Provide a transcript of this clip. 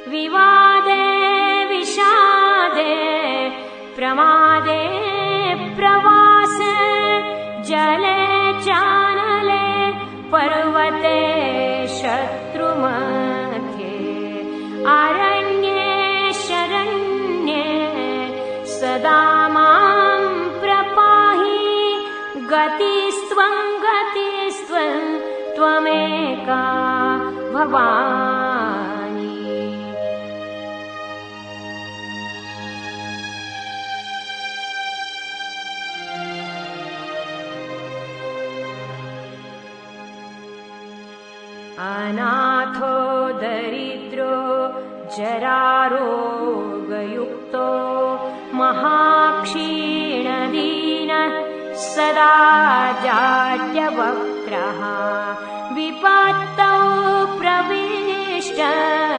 विवादे विषादे प्रमादे प्रवासे जले चानले पर्वते शत्रुमध्ये अरण्ये शरण्ये सदा मां प्रपाहि गतिस्त्वं त्वमेका भवानी। अनाथो दरिद्रो जरारोगयुक्तो महाक्षीणदीनः सदा जाड्यवक्त्रः विपत्तौ प्रविष्टः